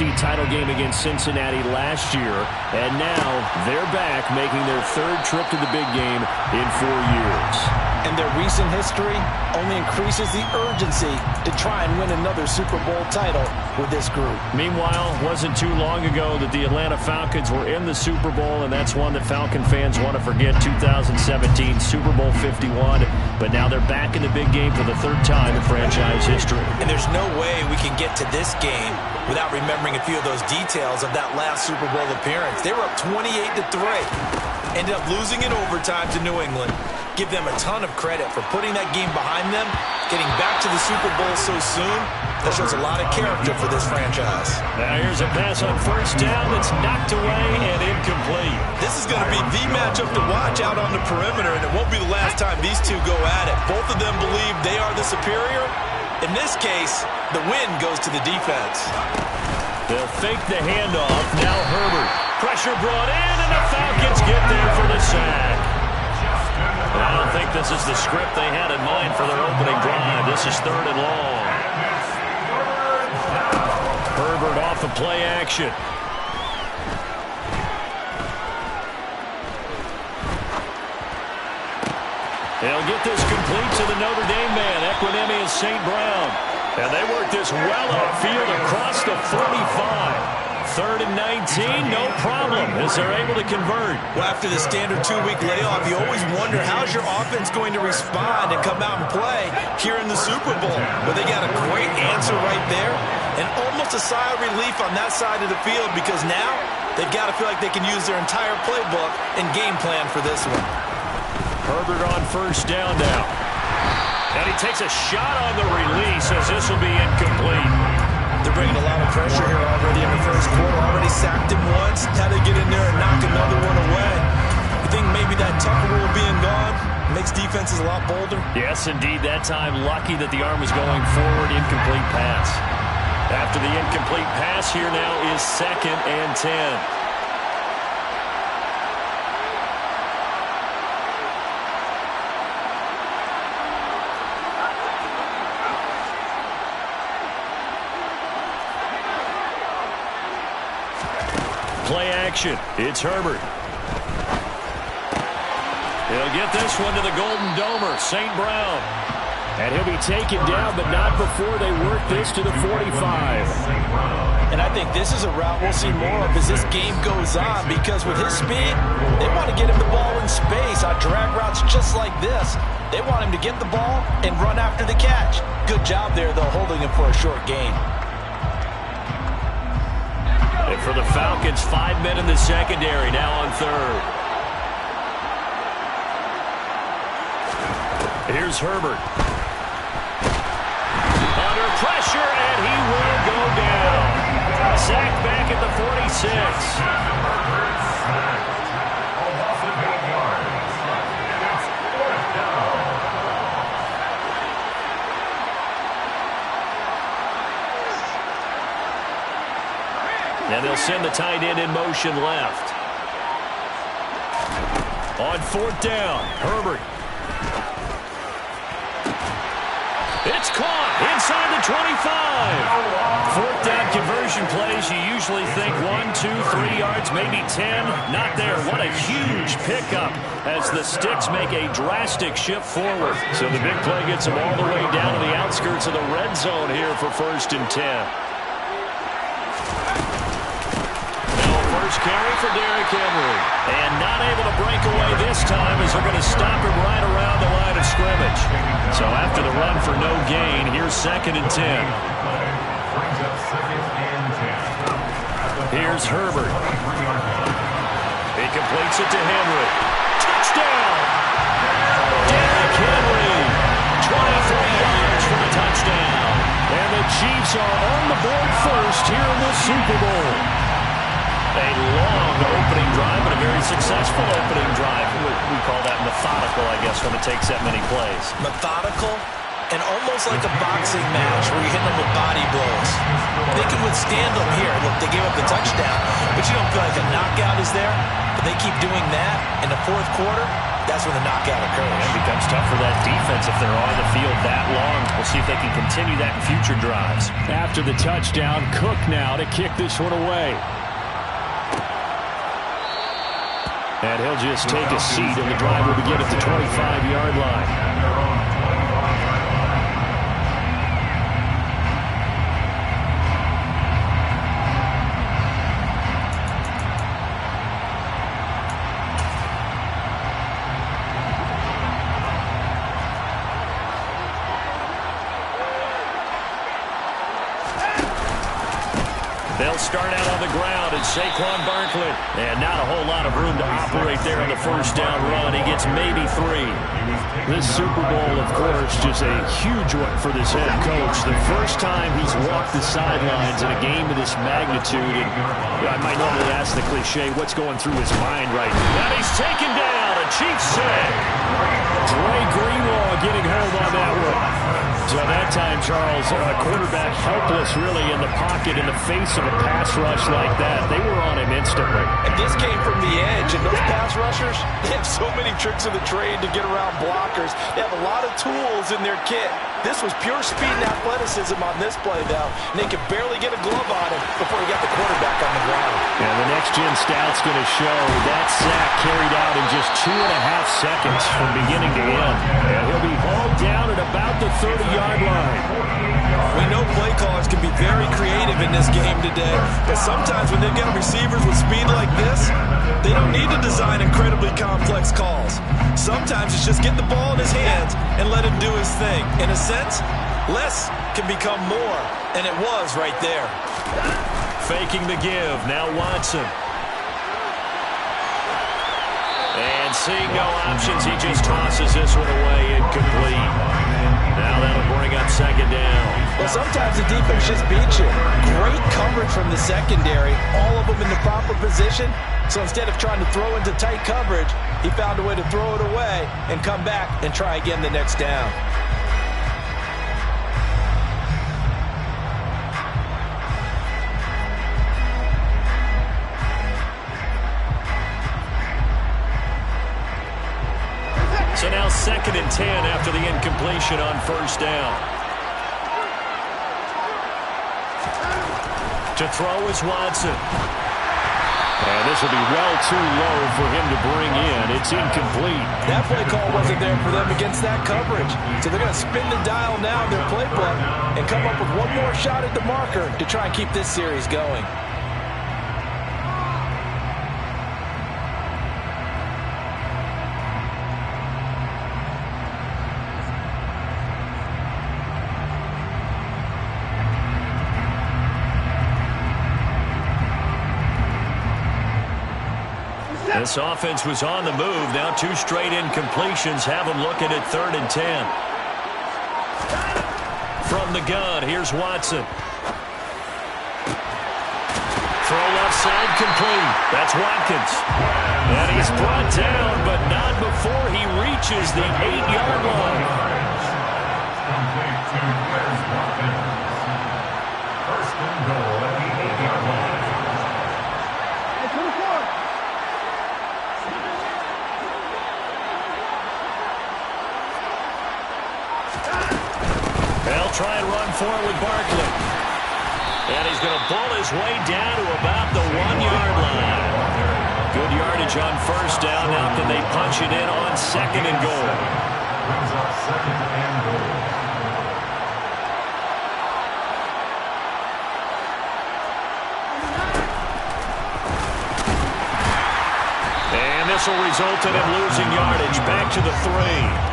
NFC title game against Cincinnati last year, and now they're back making their third trip to the big game in 4 years. And their recent history only increases the urgency to try and win another Super Bowl title with this group. Meanwhile, it wasn't too long ago that the Atlanta Falcons were in the Super Bowl, and that's one that Falcon fans want to forget, 2017 Super Bowl 51. But now they're back in the big game for the third time in franchise history. And there's no way we can get to this game without remembering a few of those details of that last Super Bowl appearance. They were up 28-3. Ended up losing in overtime to New England. Give them a ton of credit for putting that game behind them, getting back to the Super Bowl so soon. That shows a lot of character for this franchise. Now here's a pass on first down that's knocked away and incomplete. This is going to be the matchup to watch out on the perimeter, and it won't be the last time these two go at it. Both of them believe they are the superior. In this case, the win goes to the defense. They'll fake the handoff. Now Herbert. Pressure brought in, and the Falcons get there for the sack. I don't think this is the script they had in mind for their opening drive. This is 3rd and long. Herbert off of play action. They'll get this complete to the Notre Dame man, Equinemius St. Brown. And they work this well upfield across the 45. 3rd and 19, no problem, as they're able to convert. Well, after the standard 2-week layoff, you always wonder how's your offense going to respond and come out and play here in the Super Bowl. But they got a great answer right there, and almost a sigh of relief on that side of the field, because now they've got to feel like they can use their entire playbook and game plan for this one. Herbert on first down now. And he takes a shot on the release, as this will be incomplete. They're bringing a lot of pressure here already in the first quarter. Already sacked him once. Had to get in there and knock another one away. You think maybe that Tucker rule being gone makes defenses a lot bolder? Yes, indeed. That time, lucky that the arm was going forward. Incomplete pass. After the incomplete pass, here now is 2nd and 10. Play action. It's Herbert. He'll get this one to the Golden Domer, St. Brown. And he'll be taken down, but not before they work this to the 45. And I think this is a route we'll see more of as this game goes on, because with his speed, they want to get him the ball in space on drag routes just like this. They want him to get the ball and run after the catch. Good job there, though, holding him for a short gain. And for the Falcons, 5 men in the secondary, now on 3rd. Here's Herbert. Under pressure, and he will go down. Sacked back at the 46. And they'll send the tight end in motion left. On 4th down, Herbert. It's caught inside the 25. 4th down conversion plays, you usually think 1, 2, 3 yards, maybe 10. Not there. What a huge pickup as the Sticks make a drastic shift forward. So the big play gets them all the way down to the outskirts of the red zone here for 1st and 10. Carry for Derrick Henry. And not able to break away this time, as they're going to stop him right around the line of scrimmage. So after the run for no gain, here's 2nd and 10. Here's Herbert. He completes it to Henry. Touchdown! Derrick Henry. 23 yards for a touchdown. And the Chiefs are on the board first here in the Super Bowl. A long opening drive, but a very successful opening drive. We call that methodical, I guess, when it takes that many plays. Methodical, and almost like a boxing match where you're hitting them with body blows. They can withstand them here. Look, they gave up the touchdown, but you don't feel like a knockout is there. But they keep doing that in the fourth quarter. That's when the knockout occurs. It becomes tough for that defense if they're on the field that long. We'll see if they can continue that in future drives. After the touchdown, Cook now to kick this one away. And he'll just take a seat, and the drive will begin at the 25-yard line. They'll start out on the ground, and Saquon Barkley. And not a whole lot of room to operate there on the first down run. He gets maybe 3. This Super Bowl, of course, just a huge one for this head coach. The first time he's walked the sidelines in a game of this magnitude. And I might normally ask the cliche, what's going through his mind right now? And he's taken down. A Chiefs sack. Dre Greenlaw getting hold on that one. So that time, Charles, quarterback helpless really in the pocket in the face of a pass rush like that. They were on him instantly. And this came from the edge, and those pass rushers, they have so many tricks of the trade to get around blockers. They have a lot of tools in their kit. This was pure speed and athleticism on this play, though, and they could barely get a glove on him before he got the quarterback on the ground. And the next-gen stat's going to show that sack carried out in just 2.5 seconds from beginning to end. And he'll be hauled down at about the 30-yard line. We know play callers can be very creative in this game today, but sometimes when they've got receivers with speed like this, they don't need to design incredibly complex calls. Sometimes it's just get the ball in his hands and let him do his thing. In a sense, less can become more, and it was right there. Faking the give. Now Watson. And seeing no options, he just tosses this one away, incomplete. Now that'll bring up second down. Well, sometimes the defense just beats you. Great coverage from the secondary, all of them in the proper position. So instead of trying to throw into tight coverage, he found a way to throw it away and come back and try again the next down. So now 2nd and 10 after the incompletion on first down. To throw is Watson. And this will be well too low for him to bring in. It's incomplete. That play call wasn't there for them against that coverage. So they're going to spin the dial now in their playbook and come up with one more shot at the marker to try and keep this series going. This offense was on the move. Now 2 straight incompletions have them looking at 3rd and 10. From the gun, here's Watson. Throw left side complete. That's Watkins. And he's brought down, but not before he reaches the 8-yard line. First and goal at the 8-yard line. They'll try and run for it with Barkley. And he's going to bull his way down to about the 1-yard line. Good yardage on first down. Now can they punch it in on 2nd and goal? Brings up 2nd and goal. And this will result in him losing yardage. Back to the 3.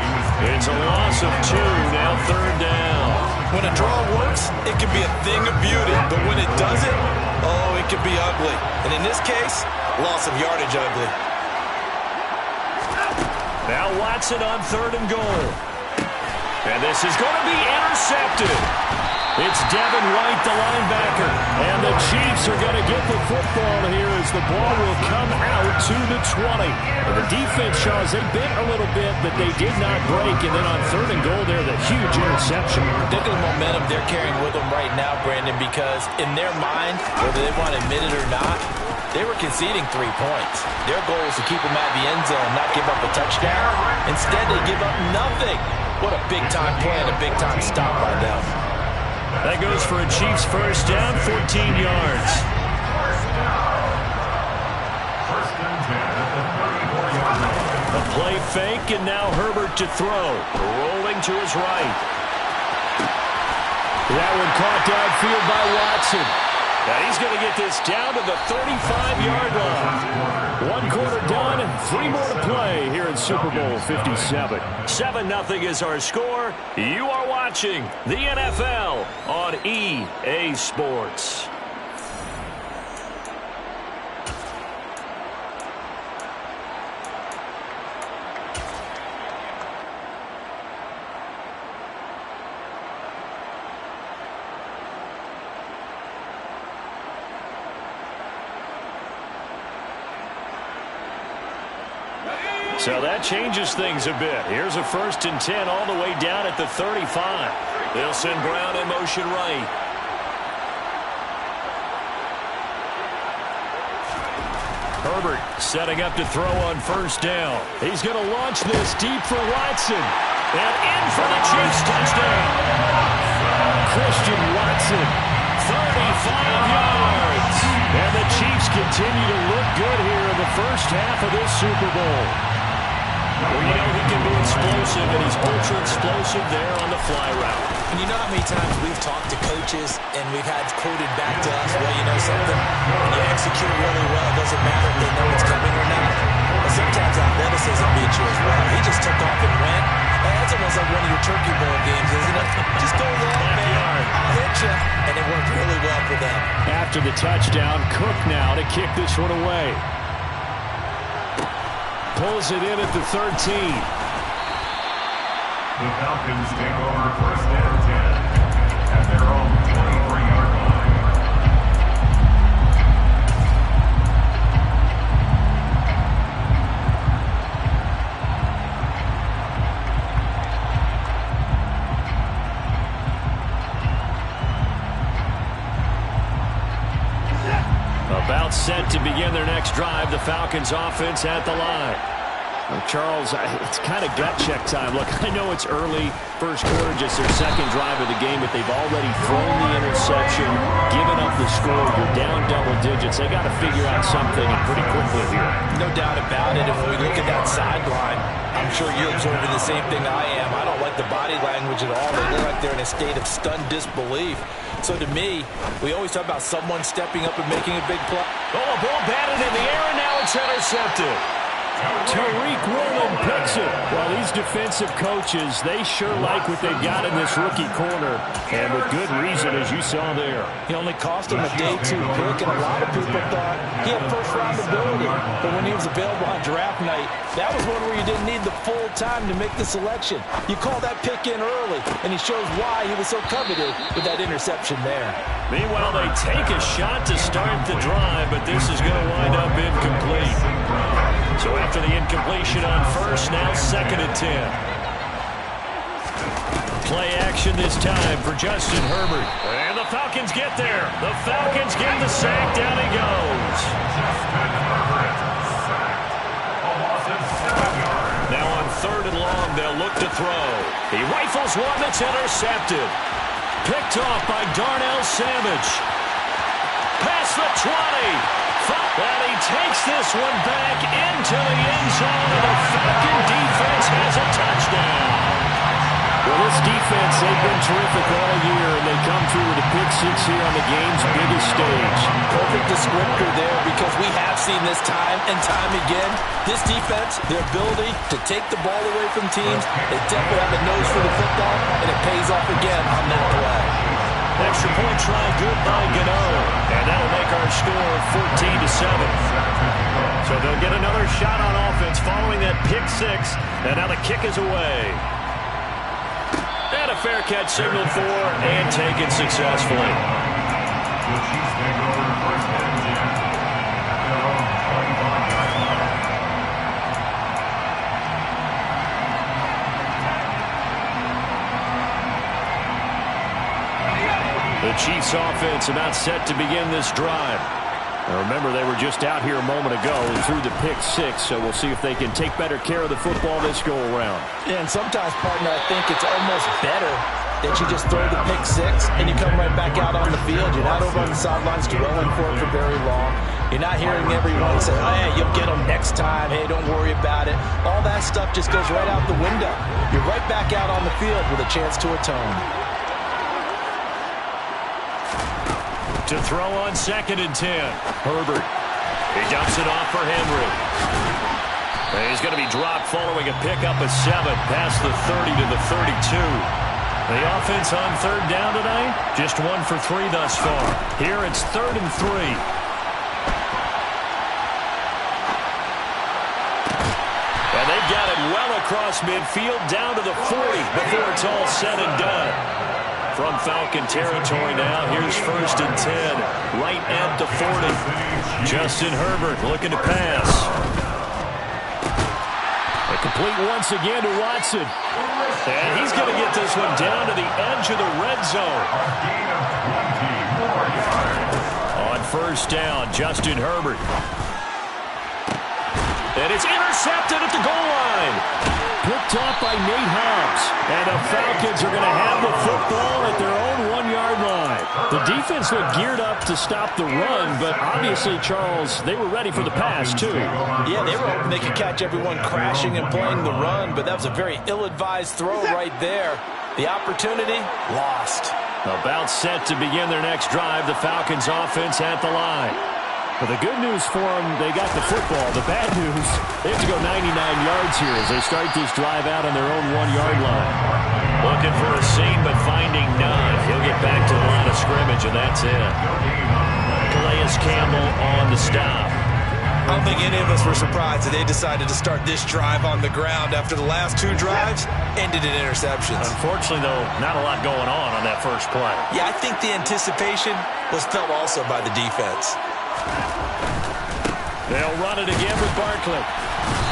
It's a loss of 2, now 3rd down. When a draw works, it can be a thing of beauty. But when it doesn't, oh, it can be ugly. And in this case, loss of yardage ugly. Now Watson on 3rd and goal. And this is going to be intercepted. It's Devin White, the linebacker. And the Chiefs are going to get the football here as the ball will come out to the 20. And the defense, Charles, they bit a little bit, but they did not break. And then on 3rd and goal there, the huge interception. Look at the momentum they're carrying with them right now, Brandon, because in their mind, whether they want to admit it or not, they were conceding 3 points. Their goal is to keep them out of the end zone, not give up a touchdown. Instead, they give up nothing. What a big-time play and a big-time stop by them. That goes for a Chiefs first down, 14 yards. First and 10 at the 34-yard line. A play fake, and now Herbert to throw. Rolling to his right. That one caught downfield by Watson. Now he's going to get this down to the 35-yard line. 1 quarter done, 3 more to play here in Super Bowl 57. 7-0 is our score. You are watching the NFL on EA Sports. So that changes things a bit. Here's a 1st and 10 all the way down at the 35. They'll send Brown in motion right. Herbert setting up to throw on 1st down. He's going to launch this deep for Watson. And in for the Chiefs touchdown. Christian Watson, 35 yards. And the Chiefs continue to look good here in the first half of this Super Bowl. Well, you know he can be explosive, and he's ultra-explosive there on the fly route. And you know how many times we've talked to coaches and we've had quoted back to us, well, you know something? When you execute really well, it doesn't matter if they know it's coming or not. But sometimes athleticism beats you as well. He just took off and went. That's almost like one of your turkey bowl games, isn't it? Just go long, man. I'll hit you. And it worked really well for them. After the touchdown, Cook now to kick this one away. Pulls it in at the 13. The Falcons take over 1st and 10 at their own 23-yard line. About set to begin their next drive, the Falcons offense at the line. Well, Charles, it's kind of gut check time. Look, I know it's early, first quarter, just their 2nd drive of the game, but they've already thrown the interception, given up the score. You're down double digits. They got to figure out something pretty quickly here. No doubt about it. If we look at that sideline, I'm sure you're observing the same thing I am. I don't like the body language at all. They look like they're in a state of stunned disbelief. So to me, we always talk about someone stepping up and making a big play. Oh, a ball batted in the air, and now it's intercepted. Tariq Woolen picks it. Well, these defensive coaches, they sure like what they've got in this rookie corner, and with good reason, as you saw there. He only cost him a day 2 pick, and a lot of people thought he had first-round ability. But when he was available on draft night, that was one where you didn't need the full time to make the selection. You call that pick in early, and he shows why he was so coveted with that interception there. Meanwhile, they take a shot to start the drive, but this is going to wind up incomplete. So after the incompletion on 1st, now 2nd and 10. Play action this time for Justin Herbert. And the Falcons get there. The Falcons get the sack. Down he goes. Now on 3rd and long, they'll look to throw. He rifles one that's intercepted. Picked off by Darnell Savage. Past the 20. And he takes this one back into the end zone, and the Falcon defense has a touchdown. Well, this defense, they've been terrific all year, and they come through with a pick 6 here on the game's biggest stage. Perfect descriptor there, because we have seen this time and time again. This defense, their ability to take the ball away from teams, they definitely have a nose for the football, and it pays off again on that play. Extra point try good by Gano. And that'll make our score 14-7. So they'll get another shot on offense following that pick 6. And now the kick is away. And a fair catch signaled for and taken successfully. The Chiefs take over first and 10 at their own 25-yard line. The Chiefs offense about set to begin this drive. Now remember, they were just out here a moment ago and threw the pick six, so we'll see if they can take better care of the football this go-around. Yeah, and sometimes, partner, I think it's almost better that you just throw the pick six and you come right back out on the field. You're not over on the sidelines dwelling for it for very long. You're not hearing everyone say, oh, yeah, you'll get them next time. Hey, don't worry about it. All that stuff just goes right out the window. You're right back out on the field with a chance to atone. To throw on 2nd and 10. Herbert. He dumps it off for Henry. And he's going to be dropped following a pickup of 7 past the 30 to the 32. The offense on 3rd down tonight, just 1 for 3 thus far. Here it's 3rd and 3. And they've got it well across midfield down to the 40 before it's all said and done. From Falcon territory now, here's 1st and 10, right at the 40. Justin Herbert looking to pass. A complete once again to Watson. And he's going to get this one down to the edge of the red zone. On 1st down, Justin Herbert. And it's intercepted at the goal line. Picked off by Nate Hobbs. And the Falcons are going to have the football at their own 1-yard line. The defense looked geared up to stop the run, but obviously, Charles, they were ready for the pass, too. Yeah, they were hoping they could catch everyone crashing and playing the run, but that was a very ill-advised throw right there. The opportunity, lost. About set to begin their next drive, the Falcons offense at the line. But the good news for them, they got the football. The bad news, they have to go 99 yards here as they start this drive out on their own 1-yard line. Looking for a seam, but finding none. He'll get back to the line of scrimmage, and that's it. Calais Campbell on the stop. I don't think any of us were surprised that they decided to start this drive on the ground after the last 2 drives ended in interceptions. Unfortunately, though, not a lot going on that first play. Yeah, I think the anticipation was felt also by the defense. They'll run it again with Barkley.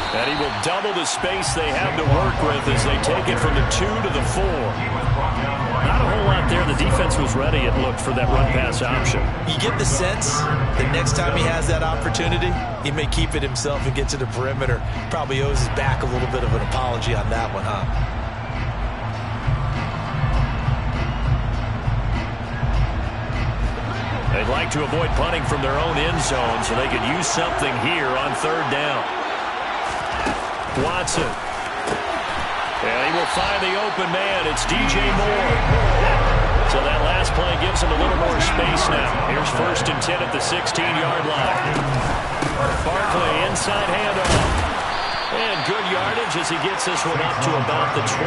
And he will double the space they have to work with as they take it from the 2 to the 4. Not a whole lot there. The defense was ready, it looked, for that run-pass option. You get the sense that next time he has that opportunity, he may keep it himself and get to the perimeter. Probably owes his back a little bit of an apology on that one, huh? They'd like to avoid punting from their own end zone so they could use something here on 3rd down. Watson. And he will find the open man. It's DJ Moore. So that last play gives him a little more space now. Here's 1st and 10 at the 16-yard line. Barkley inside handoff. And good yardage as he gets this one up to about the 23.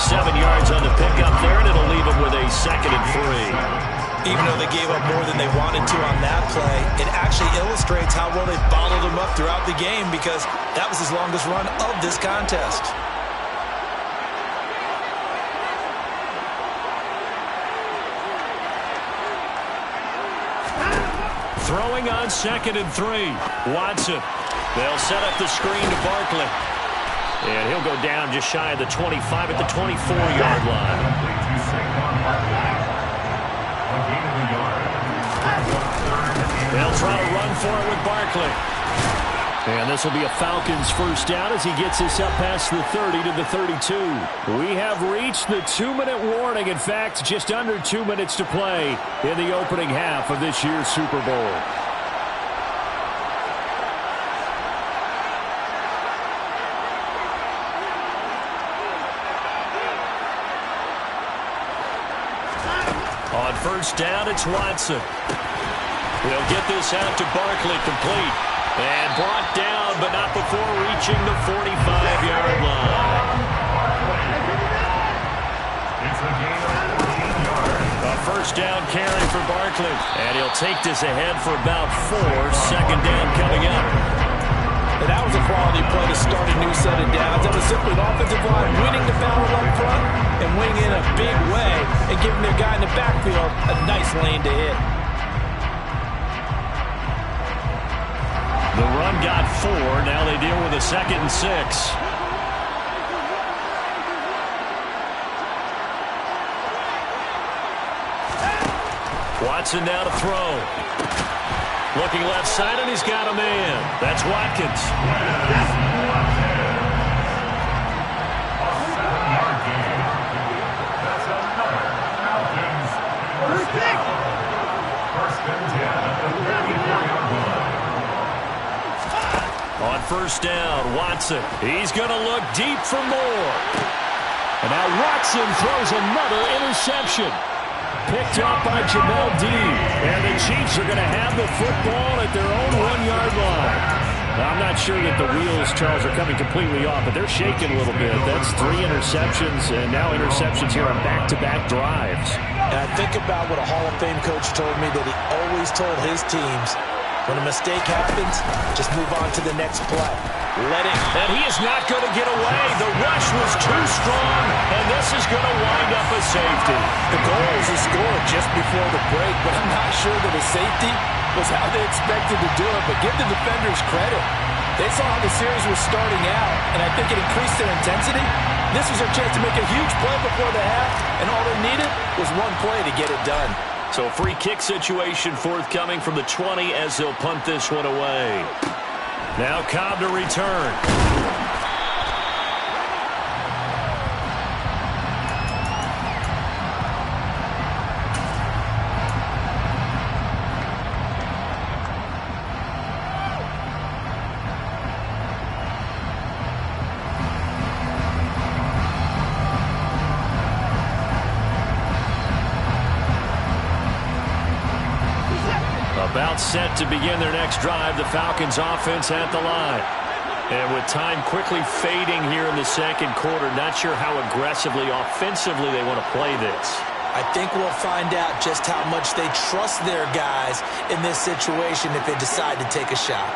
7 yards on the pickup there, and it'll leave him with a 2nd and 3. Even though they gave up more than they wanted to on that play, it actually illustrates how well they bottled them up throughout the game because that was his longest run of this contest. Throwing on 2nd and 3. Watson. They'll set up the screen to Barkley. And he'll go down just shy of the 25 at the 24-yard line. They'll try to run for it with Barkley. And this will be a Falcons 1st down as he gets this up past the 30 to the 32. We have reached the 2-minute warning. In fact, just under 2 minutes to play in the opening half of this year's Super Bowl. On 1st down, it's Watson. They'll get this out to Barkley, complete. And brought down, but not before reaching the 45-yard line. A 1st down carry for Barkley. And he'll take this ahead for about 4. 2nd down coming up. And that was a quality play to start a new set of downs. That was simply an offensive line winning the battle up front and winning in a big way and giving their guy in the backfield a nice lane to hit. The run got 4. Now they deal with a 2nd and 6. Watson now to throw. Looking left side, and he's got a man. That's Watkins. On first down, Watson. He's going to look deep for more. And now Watson throws another interception. Picked up by Jamel Dean. And the Chiefs are going to have the football at their own 1-yard line. Now, I'm not sure that the wheels, Charles, are coming completely off, but they're shaking a little bit. That's 3 interceptions, and now interceptions here on back-to-back drives. And I think about what a Hall of Fame coach told me that he always told his teams, when a mistake happens, just move on to the next play. And he is not going to get away. The rush was too strong, and this is going to wind up a safety. The goal was to score just before the break, but I'm not sure that a safety was how they expected to do it. But give the defenders credit. They saw how the series was starting out, and I think it increased their intensity. This was their chance to make a huge play before the half, and all they needed was one play to get it done. So a free kick situation forthcoming from the 20 as they'll punt this one away. Now Cobb to return. About set to begin their next drive, the Falcons offense at the line. And with time quickly fading here in the second quarter, not sure how aggressively, offensively they want to play this. I think we'll find out just how much they trust their guys in this situation if they decide to take a shot.